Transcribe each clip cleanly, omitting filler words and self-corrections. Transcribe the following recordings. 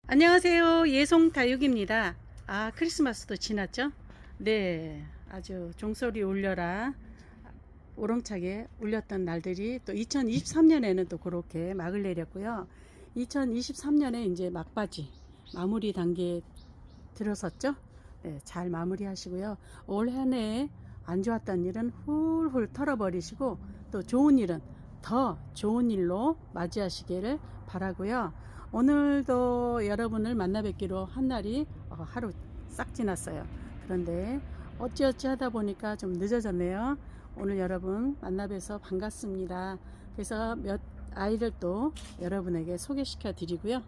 안녕하세요. 예송다육입니다. 크리스마스도 지났죠? 네, 아주 종소리 울려라 우렁차게 울렸던 날들이 또 2023년에는 또 그렇게 막을 내렸고요. 2023년에 이제 막바지 마무리 단계에 들어섰죠? 네, 잘 마무리 하시고요. 올 한 해에 안 좋았던 일은 훌훌 털어버리시고 또 좋은 일은 더 좋은 일로 맞이하시기를 바라고요. 오늘도 여러분을 만나 뵙기로 한 날이 하루 싹 지났어요. 그런데 어찌어찌 하다 보니까 좀 늦어졌네요. 오늘 여러분 만나 뵈서 반갑습니다. 그래서 몇 아이를 또 여러분에게 소개시켜 드리고요.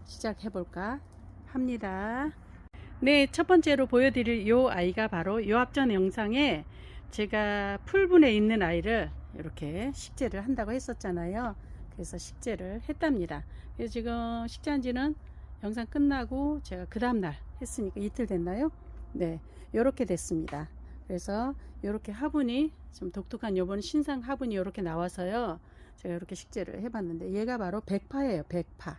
시작해 볼까 합니다. 네, 첫 번째로 보여드릴 요 아이가 바로 요 앞전 영상에 제가 풀분에 있는 아이를 이렇게 식재를 한다고 했었잖아요. 그래서 식재를 했답니다. 그래서 지금 식재한 지는 영상 끝나고 제가 그 다음날 했으니까 이틀 됐나요? 네, 요렇게 됐습니다. 그래서 요렇게 화분이 좀 독특한 요번 신상 화분이 요렇게 나와서요. 제가 이렇게 식재를 해봤는데 얘가 바로 백파예요. 백파.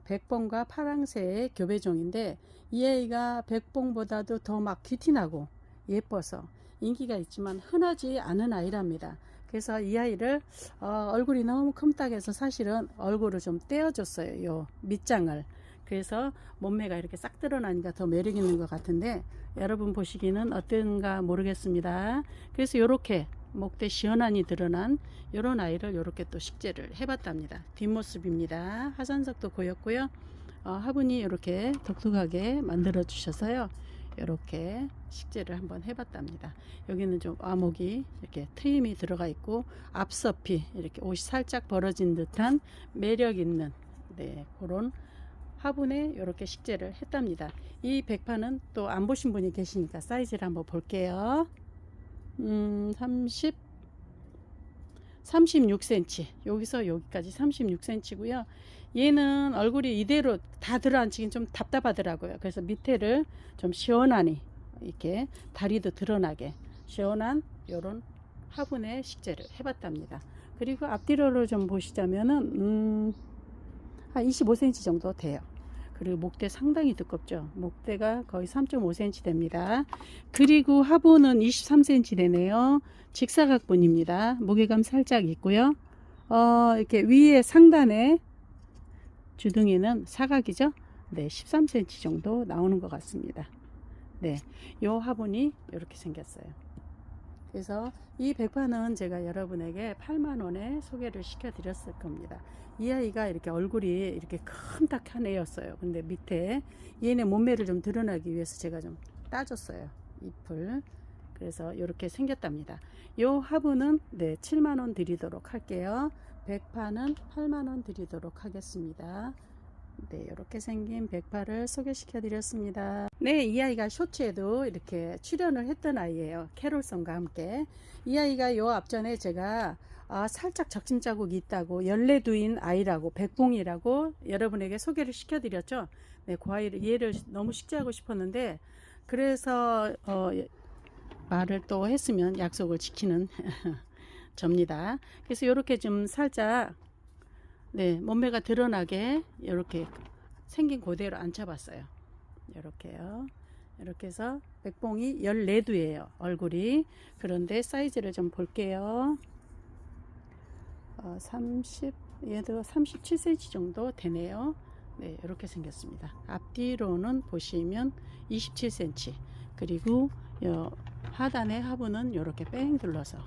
백봉과 파랑새의 교배종인데 이 아이가 백봉보다도 더 막 귀티나고 예뻐서 인기가 있지만 흔하지 않은 아이랍니다. 그래서 이 아이를 얼굴이 너무 큼딱해서 사실은 얼굴을 좀 떼어줬어요. 요 밑장을. 그래서 몸매가 이렇게 싹 드러나니까 더 매력 있는 것 같은데 여러분 보시기는 어떤가 모르겠습니다. 그래서 이렇게 목대 시원하니 드러난 이런 아이를 이렇게 또 식재를 해봤답니다. 뒷모습입니다. 화산석도 고였고요. 화분이 이렇게 독특하게 만들어 주셔서요. 이렇게 식재를 한번 해봤답니다. 여기는 좀 와목이 이렇게 트임이 들어가 있고 앞서피 이렇게 옷이 살짝 벌어진 듯한 매력 있는 그런 화분에 이렇게 식재를 했답니다. 이 백파는 또 안 보신 분이 계시니까 사이즈를 한번 볼게요. 36cm 여기서 여기까지 36cm고요. 얘는 얼굴이 이대로 다 들어앉히긴 좀 답답하더라고요. 그래서 밑에를 좀 시원하니 이렇게 다리도 드러나게 시원한 요런 화분에 식재를 해봤답니다. 그리고 앞뒤로를 좀 보시자면은 한 25cm 정도 돼요. 그리고 목대 상당히 두껍죠. 목대가 거의 3.5cm 됩니다. 그리고 하부는 23cm 되네요. 직사각분입니다. 무게감 살짝 있고요. 이렇게 위에 상단에 주둥이는 사각이죠. 네, 13cm 정도 나오는 것 같습니다. 네, 요 화분이 이렇게 생겼어요. 그래서 이 백파는 제가 여러분에게 8만원에 소개를 시켜 드렸을 겁니다. 이 아이가 이렇게 얼굴이 이렇게 큼딱한 애였어요. 근데 밑에 얘네 몸매를 좀 드러나기 위해서 제가 좀 따줬어요. 잎을. 그래서 이렇게 생겼답니다. 요 화분은 7만원 드리도록 할게요. 백파는 8만원 드리도록 하겠습니다. 네, 이렇게 생긴 백파를 소개시켜 드렸습니다. 네, 이 아이가 쇼츠에도 이렇게 출연을 했던 아이예요. 캐롤son과 함께. 이 아이가 요 앞전에 제가 살짝 적심 자국이 있다고 열레두인 아이라고 백봉이라고 여러분에게 소개를 시켜 드렸죠. 네, 그 아이를 얘를 너무 식재하고 싶었는데 그래서 말을 또 했으면 약속을 지키는 접니다. 그래서 이렇게 좀 살짝 몸매가 드러나게 이렇게 생긴 그대로 앉혀봤어요. 이렇게요. 이렇게 해서 백봉이 14두예요. 얼굴이. 그런데 사이즈를 좀 볼게요. 얘도 37cm 정도 되네요. 네, 이렇게 생겼습니다. 앞뒤로는 보시면 27cm. 그리고 하단의 하부는 이렇게 뺑 둘러서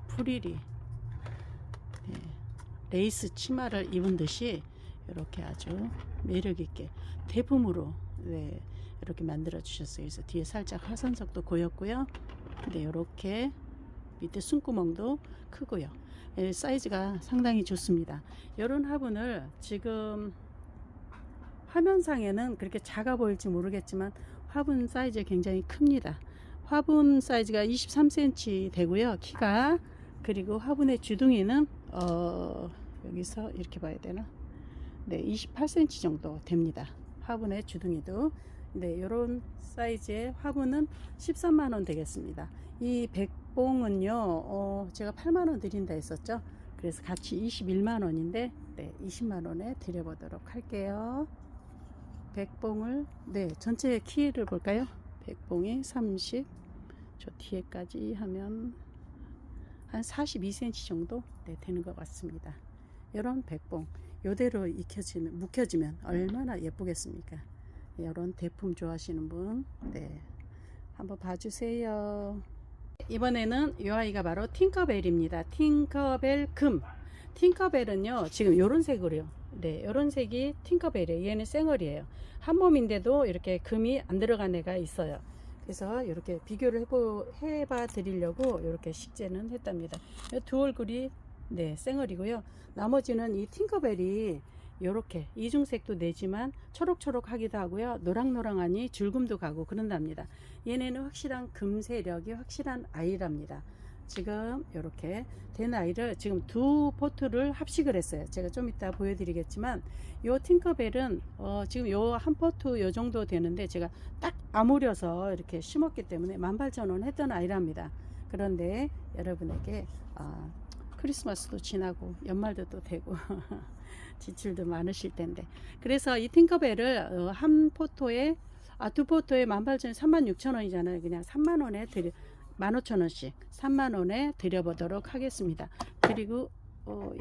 프릴이 레이스 치마를 입은 듯이 이렇게 아주 매력 있게 대품으로 이렇게 만들어 주셨어요. 그래서 뒤에 살짝 화산석도 고였고요. 이렇게 밑에 숨구멍도 크고요. 사이즈가 상당히 좋습니다. 이런 화분을 지금 화면상에는 그렇게 작아 보일지 모르겠지만 화분 사이즈 굉장히 큽니다. 화분 사이즈가 23cm 되고요. 키가. 그리고 화분의 주둥이는 여기서 이렇게 봐야 되나? 네, 28cm 정도 됩니다. 화분의 주둥이도. 네, 요런 사이즈의 화분은 13만원 되겠습니다. 이 백봉은요, 제가 8만원 드린다 했었죠. 그래서 같이 21만원인데, 20만원에 드려보도록 할게요. 백봉을 네 전체 키를 볼까요? 백봉이 30, 저 뒤에까지 하면 한 42cm 정도 네, 되는 것 같습니다. 이런 백봉 요대로 묵혀지면 얼마나 예쁘겠습니까? 이런 대품 좋아하시는 분 네, 한번 봐주세요. 이번에는 이 아이가 바로 팅커벨입니다. 팅커벨 금. 팅커벨은요 지금 요런 색으로요. 네, 요런 색이 팅커벨이에요. 얘는 쌩얼이에요. 한 몸인데도 이렇게 금이 안 들어간 애가 있어요. 그래서 이렇게 비교를 해봐 드리려고 이렇게 식재는 했답니다. 두 얼굴이 네 쌩얼이고요. 나머지는 이 팅커벨이 요렇게 이중색도 내지만 초록초록하기도 하고요. 노랑노랑하니 줄금도 가고 그런답니다. 얘네는 확실한 금세력이 확실한 아이랍니다. 지금 이렇게 된 아이를 지금 두 포트를 합식을 했어요. 제가 좀 이따 보여드리겠지만 요 팅커벨은 지금 요 한 포트 요 정도 되는데 제가 딱 아무려서 이렇게 심었기 때문에 18,000원 했던 아이랍니다. 그런데 여러분에게 크리스마스도 지나고 연말도 또 되고 지출도 많으실 텐데 그래서 이 팅커벨을 한 포토에 두 포토에 18,000원 36,000원이잖아요. 그냥 3만원에 15,000원씩 3만원에 드려보도록 하겠습니다. 그리고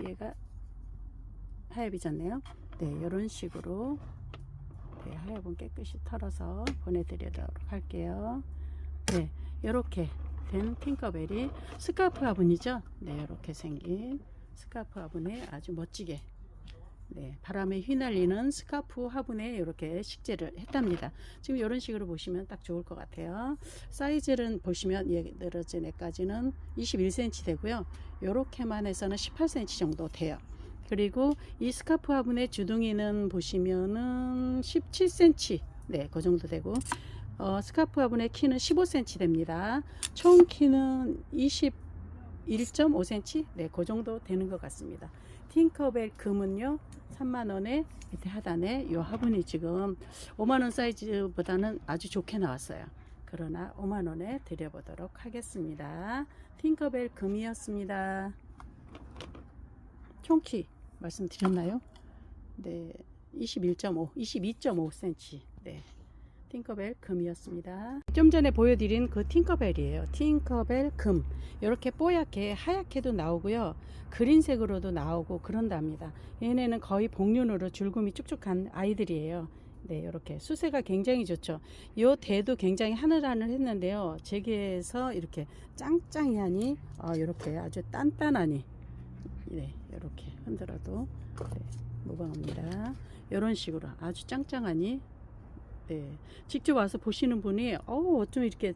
얘가 하엽이 졌네요. 네, 이런 식으로 네, 하엽은 깨끗이 털어서 보내드리도록 할게요. 네, 이렇게 된 팅커벨이 스카프 화분이죠. 네, 이렇게 생긴 스카프 화분에 아주 멋지게 네, 바람에 휘날리는 스카프 화분에 이렇게 식재를 했답니다. 지금 이런 식으로 보시면 딱 좋을 것 같아요. 사이즈는 보시면 늘어진 애까지는 21cm 되고요. 이렇게만 해서는 18cm 정도 돼요. 그리고 이 스카프 화분의 주둥이는 보시면은 17cm 네, 그 정도 되고 스카프 화분의 키는 15cm 됩니다. 총 키는 21.5cm 네, 그 정도 되는 것 같습니다. 팅커벨 금은요 3만원에 밑에 하단에 이 화분이 지금 5만원 사이즈보다는 아주 좋게 나왔어요. 그러나 5만원에 드려보도록 하겠습니다. 팅커벨 금이었습니다. 총키 말씀드렸나요? 네, 22.5cm 네, 팅커벨 금이었습니다. 좀 전에 보여드린 그 팅커벨이에요. 팅커벨 금 이렇게 뽀얗게 하얗게도 나오고요, 그린색으로도 나오고 그런답니다. 얘네는 거의 복륜으로 줄금이 쭉쭉한 아이들이에요. 네, 이렇게 수세가 굉장히 좋죠. 요 대도 굉장히 하늘하늘 했는데요, 제게에서 이렇게 짱짱이하니 이렇게 아주 단단하니 네, 이렇게 흔들어도 네, 무방합니다. 이런 식으로 아주 짱짱하니 네, 직접 와서 보시는 분이 어쩜 이렇게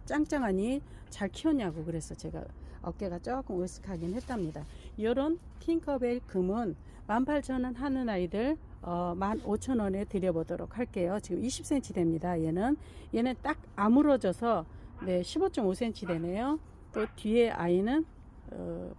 짱짱하니 잘 키웠냐고 그래서 제가 어깨가 조금 으쓱하긴 했답니다. 이런 팅커벨 금은 18,000원 하는 아이들 15,000원에 드려보도록 할게요. 지금 20cm 됩니다. 얘는 딱 아물어져서 네, 15.5cm 되네요. 또 뒤에 아이는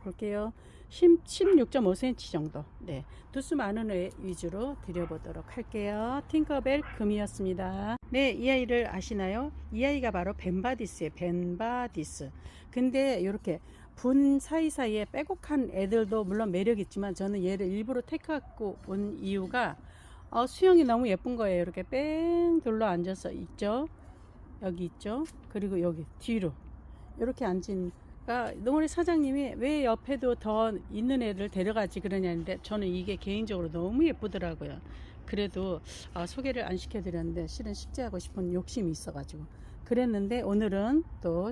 볼게요. 16.5cm 정도 네, 두수 많은 애 위주로 드려보도록 할게요. 팅커벨 금이었습니다. 네, 이 아이를 아시나요? 이 아이가 바로 벤바디스예요. 벤바디스. 근데 이렇게 분 사이사이에 빼곡한 애들도 물론 매력 있지만 저는 얘를 일부러 택하고 온 이유가 수영이 너무 예쁜 거예요. 이렇게 뺑 둘러 앉아서 있죠. 여기 있죠. 그리고 여기 뒤로 이렇게 앉은 농어리 사장님이 왜 옆에도 더 있는 애를 데려가지 그러냐는데 저는 이게 개인적으로 너무 예쁘더라고요. 그래도 소개를 안 시켜드렸는데 실은 식재하고 싶은 욕심이 있어가지고 그랬는데 오늘은 또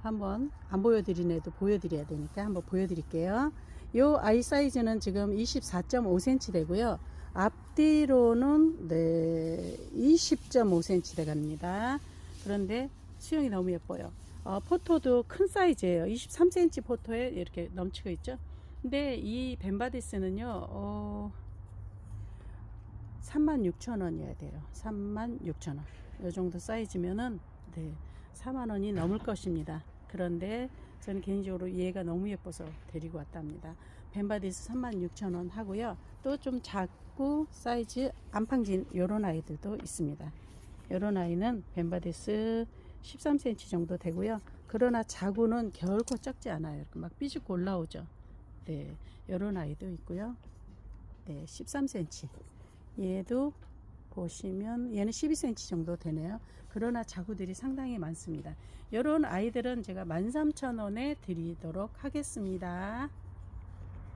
한번 안 보여드린 애도 보여드려야 되니까 한번 보여드릴게요. 요 아이 사이즈는 지금 24.5cm 되고요. 앞뒤로는 네 20.5cm 돼갑니다. 그런데 수영이 너무 예뻐요. 포토도 큰 사이즈예요. 23cm 포토에 이렇게 넘치고 있죠. 근데 이 벤바디스는요 36,000원이어야 돼요. 36,000원 이 정도 사이즈면은 네 4만원이 넘을 것입니다. 그런데 저는 개인적으로 얘가 너무 예뻐서 데리고 왔답니다. 벤바디스 36,000원 하고요. 또 좀 작고 사이즈 안팡진 요런 아이들도 있습니다. 요런 아이는 벤바디스 13cm 정도 되고요. 그러나 자구는 결코 적지 않아요. 이렇게 막 삐죽고 올라오죠. 네, 요런 아이도 있고요. 네, 13cm. 얘도 보시면 얘는 12cm 정도 되네요. 그러나 자구들이 상당히 많습니다. 이런 아이들은 제가 13,000원에 드리도록 하겠습니다.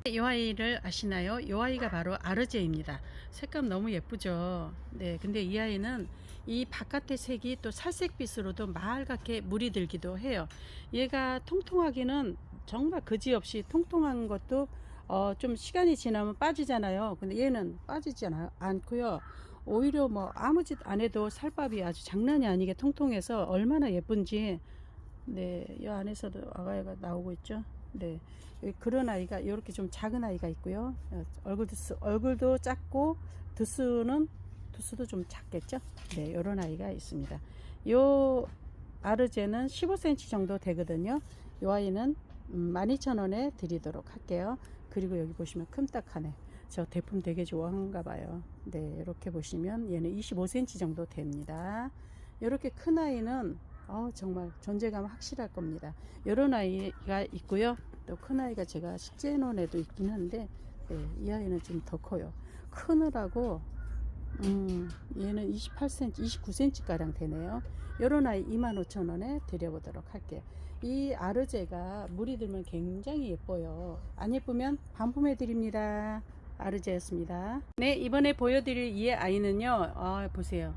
이 아이를 아시나요? 이 아이가 바로 아르제입니다. 색감 너무 예쁘죠. 네, 근데 이 아이는 이 바깥의 색이 또 살색빛으로도 말갛게 물이 들기도 해요. 얘가 통통하기는 정말 그지없이 통통한 것도 좀 시간이 지나면 빠지잖아요. 근데 얘는 빠지지 않고요. 오히려 뭐 아무 짓 안 해도 살밥이 아주 장난이 아니게 통통해서 얼마나 예쁜지. 네, 이 안에서도 아가야가 나오고 있죠. 네, 그런 아이가 이렇게 좀 작은 아이가 있고요. 얼굴도 작고 두수도 좀 작겠죠. 네, 이런 아이가 있습니다. 요 아르제는 15cm 정도 되거든요. 이 아이는 12,000원에 드리도록 할게요. 그리고 여기 보시면 큼딱하네. 저 대품 되게 좋아하는가 봐요. 네, 이렇게 보시면 얘는 25cm 정도 됩니다. 이렇게 큰 아이는 정말 존재감 확실할 겁니다. 이런 아이가 있고요. 또 큰 아이가 제가 실제 논에도 있긴 한데, 네, 이 아이는 좀 더 커요. 크느라고 얘는 28cm, 29cm 가량 되네요. 이런 아이 25,000원에 드려보도록 할게요. 이 아르제가 물이 들면 굉장히 예뻐요. 안 예쁘면 반품해 드립니다. 아르제였습니다. 네, 이번에 보여드릴 이 아이는요, 보세요.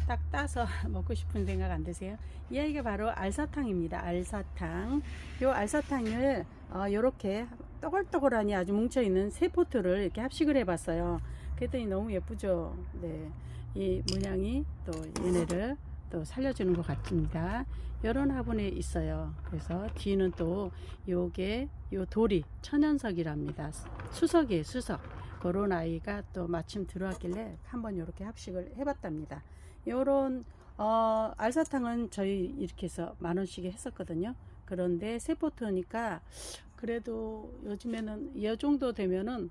딱 따서 먹고 싶은 생각 안 드세요? 이 아이가 바로 알사탕입니다. 알사탕. 요 알사탕을 요렇게 또글또글하니 아주 뭉쳐있는 세 포트를 이렇게 합식을 해봤어요. 그랬더니 너무 예쁘죠. 네, 이 문양이 또 얘네를 또 살려주는 것 같습니다. 이런 화분에 있어요. 그래서 뒤는 또 요게 요 돌이 천연석이랍니다. 수석이에요, 수석. 그런 아이가 또 마침 들어왔길래 한번 이렇게 합식을 해봤답니다. 요런 알사탕은 저희 이렇게 해서 10,000원씩 했었거든요. 그런데 세 포트니까 그래도 요즘에는 이 정도 되면은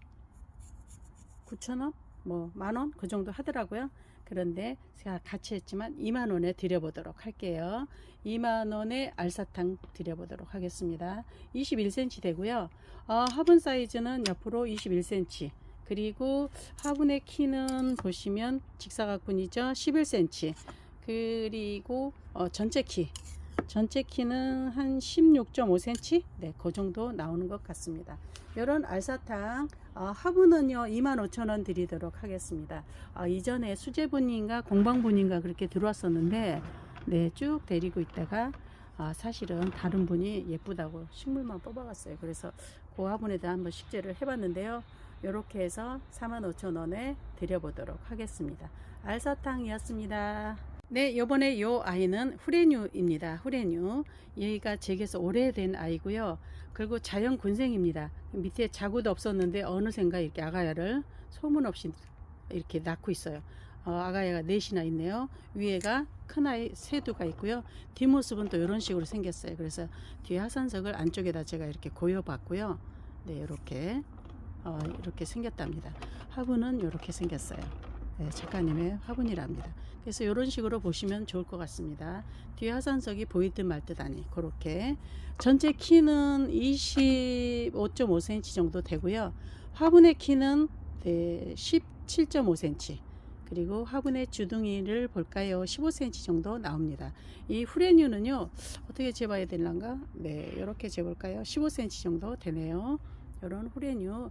9,000원? 뭐 10,000원? 그 정도 하더라고요. 그런데 제가 같이 했지만 20,000원에 드려보도록 할게요. 20,000원에 알사탕 드려보도록 하겠습니다. 21cm 되고요. 화분 사이즈는 옆으로 21cm. 그리고 화분의 키는 보시면 직사각분이죠. 11cm. 그리고 전체 키는 한 16.5cm? 네, 그 정도 나오는 것 같습니다. 이런 알사탕 화분은요 25,000원 드리도록 하겠습니다. 이전에 수제분인가 공방분인가 그렇게 들어왔었는데, 네, 쭉 데리고 있다가 사실은 다른 분이 예쁘다고 식물만 뽑아갔어요. 그래서 그 화분에다 한번 식재를 해봤는데요. 이렇게 해서 45,000원에 드려보도록 하겠습니다. 알사탕이었습니다. 네, 요번에 요 아이는 후레뉴입니다. 후레뉴. 얘가 제게서 오래된 아이고요. 그리고 자연 군생입니다. 밑에 자구도 없었는데 어느샌가 이렇게 아가야를 소문 없이 이렇게 낳고 있어요. 아가야가 넷이나 있네요. 위에가 큰 아이 세두가 있고요. 뒷모습은 또 이런 식으로 생겼어요. 그래서 뒤에 하산석을 안쪽에다 제가 이렇게 고여봤고요. 네, 이렇게 생겼답니다. 화분은 이렇게 생겼어요. 네, 작가님의 화분이랍니다. 그래서 이런 식으로 보시면 좋을 것 같습니다. 뒤에 하산석이 보이듯 말듯 하니 그렇게. 전체 키는 25.5cm 정도 되고요. 화분의 키는 17.5cm. 그리고 화분의 주둥이를 볼까요? 15cm 정도 나옵니다. 이 후레뉴는요, 어떻게 재봐야 되는가? 네, 이렇게 재볼까요? 15cm 정도 되네요. 이런 후레뉴,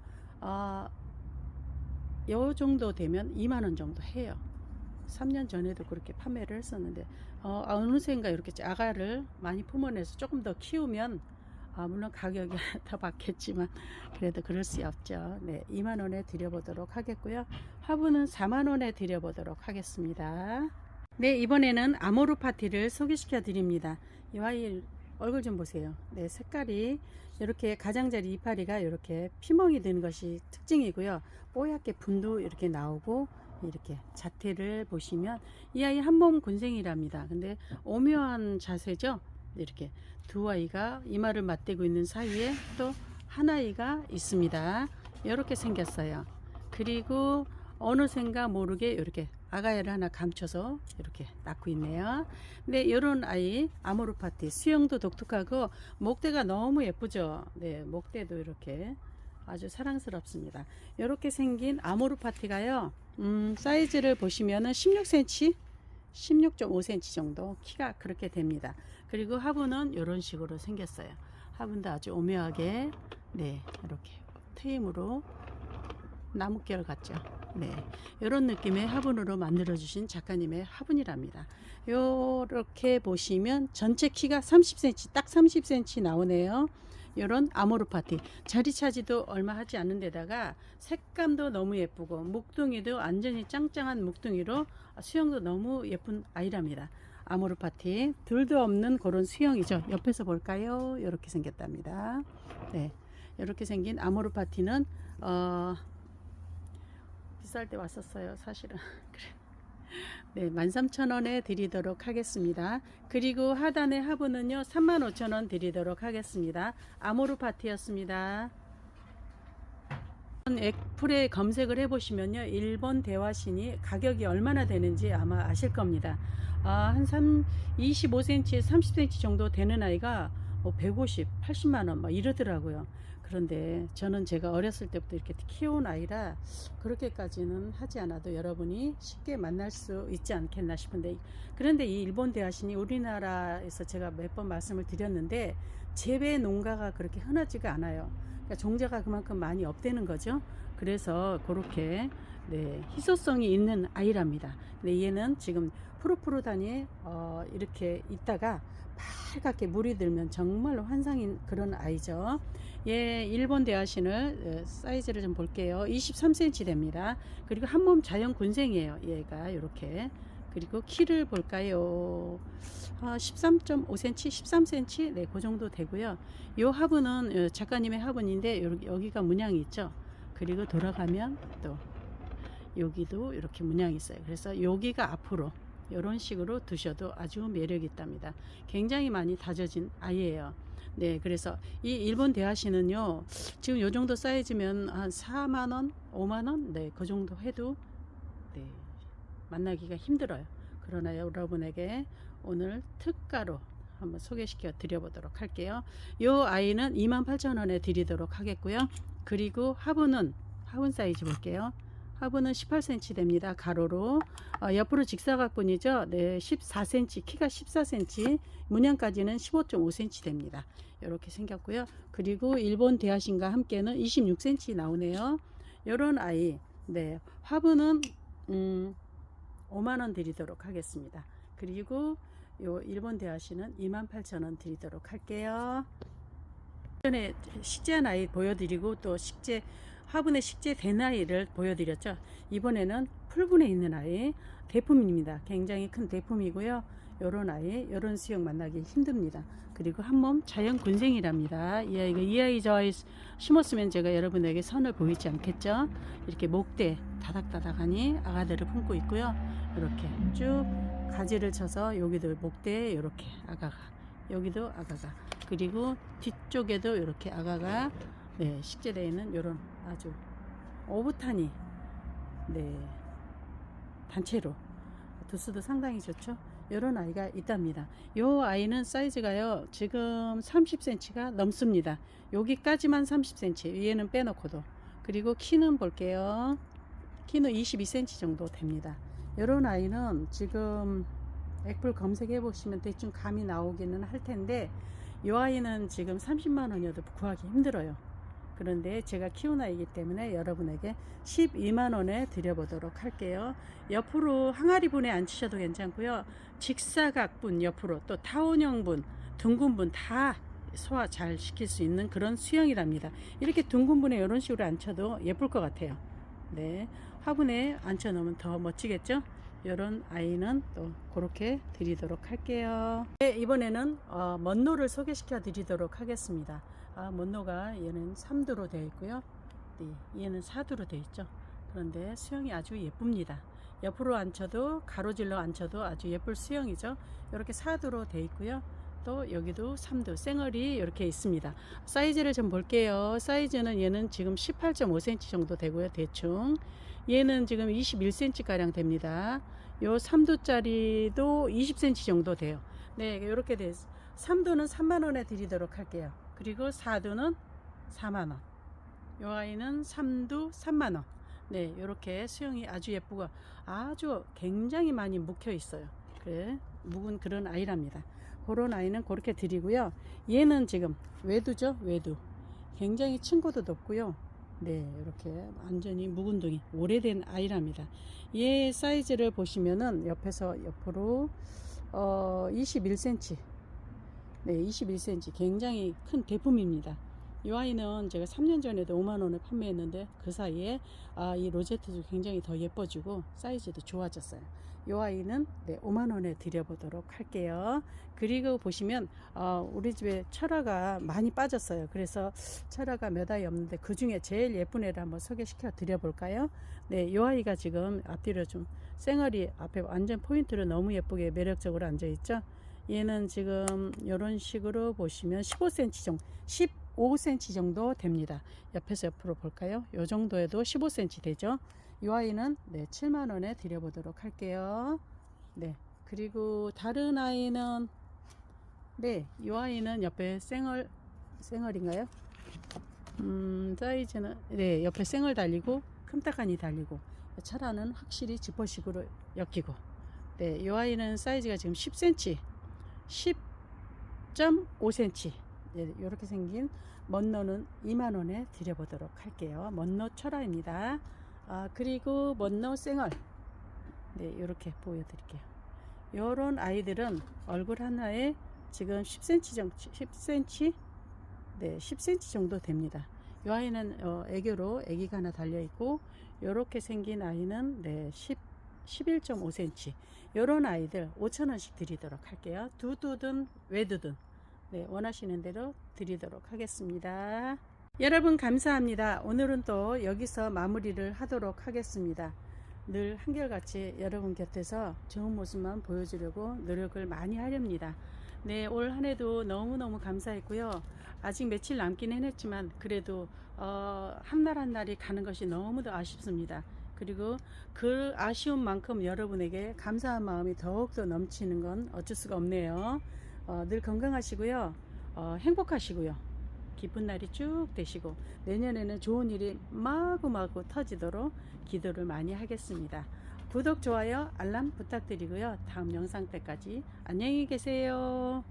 요 정도 되면 20,000원 정도 해요. 3년 전에도 그렇게 판매를 했었는데, 어느샌가 이렇게 아가를 많이 품어내서 조금 더 키우면, 물론 가격이 더 받겠지만, 그래도 그럴 수 없죠. 네, 20,000원에 드려보도록 하겠고요. 화분은 40,000원에 드려보도록 하겠습니다. 네, 이번에는 아모르 파티를 소개시켜 드립니다. 이 아이 얼굴 좀 보세요. 네, 색깔이 이렇게 가장자리 이파리가 이렇게 피멍이 드는 것이 특징이고요. 뽀얗게 분도 이렇게 나오고, 이렇게 자태를 보시면 이 아이 한몸 군생이랍니다. 근데 오묘한 자세죠. 이렇게 두 아이가 이마를 맞대고 있는 사이에 또 한 아이가 있습니다. 이렇게 생겼어요. 그리고 어느샌가 모르게 이렇게 아가야를 하나 감춰서 이렇게 낳고 있네요. 근데 이런 아이 아모르 파티 수영도 독특하고 목대가 너무 예쁘죠. 네, 목대도 이렇게 아주 사랑스럽습니다. 이렇게 생긴 아모르 파티가요, 사이즈를 보시면은 16cm, 16.5cm 정도 키가 그렇게 됩니다. 그리고 화분은 이런 식으로 생겼어요. 화분도 아주 오묘하게 네 이렇게 트임으로 나뭇결 같죠. 네, 이런 느낌의 화분으로 만들어 주신 작가님의 화분이랍니다. 이렇게 보시면 전체 키가 30cm, 딱 30cm 나오네요. 이런 아모르파티 자리 차지도 얼마 하지 않는 데다가 색감도 너무 예쁘고 묵둥이도 완전히 짱짱한 묵둥이로 수영도 너무 예쁜 아이랍니다. 아모르파티 둘도 없는 그런 수영이죠. 옆에서 볼까요? 이렇게 생겼답니다. 네, 이렇게 생긴 아모르파티는 비쌀 때 왔었어요 사실은. 네, 13,000원에 드리도록 하겠습니다. 그리고 하단의 화분은요 35,000원 드리도록 하겠습니다. 아모르파티였습니다. 엑플에 검색을 해보시면요 일본 대화신이 가격이 얼마나 되는지 아마 아실 겁니다. 한 25cm 30cm 정도 되는 아이가 150 80만원 막 이러더라고요. 그런데 저는 제가 어렸을 때부터 이렇게 키운 아이라 그렇게까지는 하지 않아도 여러분이 쉽게 만날 수 있지 않겠나 싶은데, 그런데 이 일본 대하신이 우리나라에서 제가 몇 번 말씀을 드렸는데 재배 농가가 그렇게 흔하지가 않아요. 그러니까 종자가 그만큼 많이 없대는 거죠. 그래서 그렇게 네, 희소성이 있는 아이랍니다. 근데 얘는 지금 푸르푸르하니 이렇게 있다가 빨갛게 물이 들면 정말로 환상인 그런 아이죠. 예, 일본 대하신을 사이즈를 좀 볼게요. 23cm 됩니다. 그리고 한 몸 자연 군생이에요. 얘가 이렇게. 그리고 키를 볼까요? 13.5cm, 13cm, 네, 그 정도 되고요. 이 화분은 작가님의 화분인데 여기가 문양이 있죠. 그리고 돌아가면 또 여기도 이렇게 문양이 있어요. 그래서 여기가 앞으로 이런 식으로 두셔도 아주 매력이 있답니다. 굉장히 많이 다져진 아이예요. 네, 그래서 이 일본 대하신은요 지금 요 정도 사이즈면 한 4만원 5만원 네, 그 정도 해도 네, 만나기가 힘들어요. 그러나 여러분에게 오늘 특가로 한번 소개시켜 드려보도록 할게요. 이 아이는 28,000원에 드리도록 하겠고요. 그리고 화분 사이즈 볼게요. 화분은 18cm 됩니다. 가로로 옆으로 직사각분이죠. 네, 14cm, 키가 14cm, 문양까지는 15.5cm 됩니다. 이렇게 생겼고요. 그리고 일본 대하신과 함께는 26cm 나오네요. 이런 아이, 네, 화분은 5만원 드리도록 하겠습니다. 그리고 요 일본 대하신은 28,000원 드리도록 할게요. 전에 식재한 아이 보여드리고 또 화분에 식재된 아이를 보여드렸죠. 이번에는 풀분에 있는 아이, 대품입니다. 굉장히 큰 대품이고요. 요런 아이, 요런 수영 만나기 힘듭니다. 그리고 한 몸 자연 군생이랍니다. 이 아이 저 아이 심었으면 제가 여러분에게 선을 보이지 않겠죠. 이렇게 목대 다닥다닥하니 아가들을 품고 있고요. 이렇게 쭉 가지를 쳐서 여기도 목대에 이렇게 아가가, 여기도 아가가, 그리고 뒤쪽에도 이렇게 아가가 네, 식재되어 있는 이런 아주 오붓하니 네, 단체로 두수도 상당히 좋죠. 이런 아이가 있답니다. 이 아이는 사이즈가요 지금 30cm가 넘습니다. 여기까지만 30cm, 위에는 빼놓고도. 그리고 키는 볼게요. 키는 22cm 정도 됩니다. 이런 아이는 지금 엑플 검색해 보시면 대충 감이 나오기는 할 텐데 이 아이는 지금 30만원이어도 구하기 힘들어요. 그런데 제가 키운 아이기 때문에 여러분에게 12만원에 드려보도록 할게요. 옆으로 항아리분에 앉히셔도 괜찮고요. 직사각분 옆으로 또 타원형분, 둥근분 다 소화 잘 시킬 수 있는 그런 수영이랍니다. 이렇게 둥근분에 이런 식으로 앉혀도 예쁠 것 같아요. 네, 화분에 앉혀 놓으면 더 멋지겠죠? 이런 아이는 또 그렇게 드리도록 할게요. 네, 이번에는 먼노를 소개시켜 드리도록 하겠습니다. 먼노가 얘는 3두로 되어 있고요. 네, 얘는 4두로 되어 있죠. 그런데 수영이 아주 예쁩니다. 옆으로 앉혀도 가로질러 앉혀도 아주 예쁠 수영이죠. 이렇게 4두로 되어 있고요. 또 여기도 3두 쌩얼이 이렇게 있습니다. 사이즈를 좀 볼게요. 사이즈는 얘는 지금 18.5cm 정도 되고요. 대충 얘는 지금 21cm 가량 됩니다. 요 3두짜리도 20cm 정도 돼요. 네, 이렇게 돼요. 3두는 3만원에 드리도록 할게요. 그리고 4두는 4만원. 요 아이는 3두 3만원. 네, 이렇게 수영이 아주 예쁘고 아주 굉장히 많이 묵혀 있어요. 그래, 묵은 그런 아이랍니다. 그런 아이는 그렇게 드리고요. 얘는 지금 외두죠, 외두. 굉장히 층고도 높고요. 네, 이렇게 완전히 묵은둥이 오래된 아이랍니다. 얘 사이즈를 보시면은 옆에서 옆으로 21cm. 네, 21cm 굉장히 큰 대품입니다. 이 아이는 제가 3년 전에도 5만원에 판매했는데 그 사이에 이 로제트도 굉장히 더 예뻐지고 사이즈도 좋아졌어요. 이 아이는 네, 5만원에 드려보도록 할게요. 그리고 보시면 우리 집에 철화가 많이 빠졌어요. 그래서 철화가 몇 아이 없는데 그 중에 제일 예쁜 애를 한번 소개시켜 드려볼까요? 네, 이 아이가 지금 앞뒤로 좀 쌩얼이 앞에 완전 포인트로 너무 예쁘게 매력적으로 앉아있죠. 얘는 지금 이런 식으로 보시면 15cm 정도, 15cm 정도 됩니다. 옆에서 옆으로 볼까요? 요 정도에도 15cm 되죠. 이 아이는 네, 7만원에 드려보도록 할게요. 네, 그리고 다른 아이는 네, 이 아이는 옆에 쌩얼인가요? 사이즈는 네, 옆에 쌩얼 달리고 큼딱하니 달리고 차라는 확실히 지퍼식으로 엮이고 네, 이 아이는 사이즈가 지금 10cm 10.5cm 네, 이렇게 생긴 먼노는 2만원에 드려보도록 할게요. 먼노 철화입니다. 그리고 먼노 쌩얼 네, 이렇게 보여드릴게요. 요런 아이들은 얼굴 하나에 지금 10cm 정도 10cm 네, 10cm 정도 됩니다. 이 아이는 애교로 애기가 하나 달려 있고 요렇게 생긴 아이는 네, 11.5cm 요런 아이들 5,000원씩 드리도록 할게요. 두두든 외두든 네, 원하시는 대로 드리도록 하겠습니다. 여러분 감사합니다. 오늘은 또 여기서 마무리를 하도록 하겠습니다. 늘 한결같이 여러분 곁에서 좋은 모습만 보여주려고 노력을 많이 하렵니다. 네, 올 한해도 너무너무 감사했고요. 아직 며칠 남기는 했지만 그래도 한 날 한 날이 가는 것이 너무도 아쉽습니다. 그리고 그 아쉬운 만큼 여러분에게 감사한 마음이 더욱더 넘치는 건 어쩔 수가 없네요. 늘 건강하시고요. 행복하시고요. 기쁜 날이 쭉 되시고 내년에는 좋은 일이 마구마구 터지도록 기도를 많이 하겠습니다. 구독, 좋아요, 알람 부탁드리고요. 다음 영상 때까지 안녕히 계세요.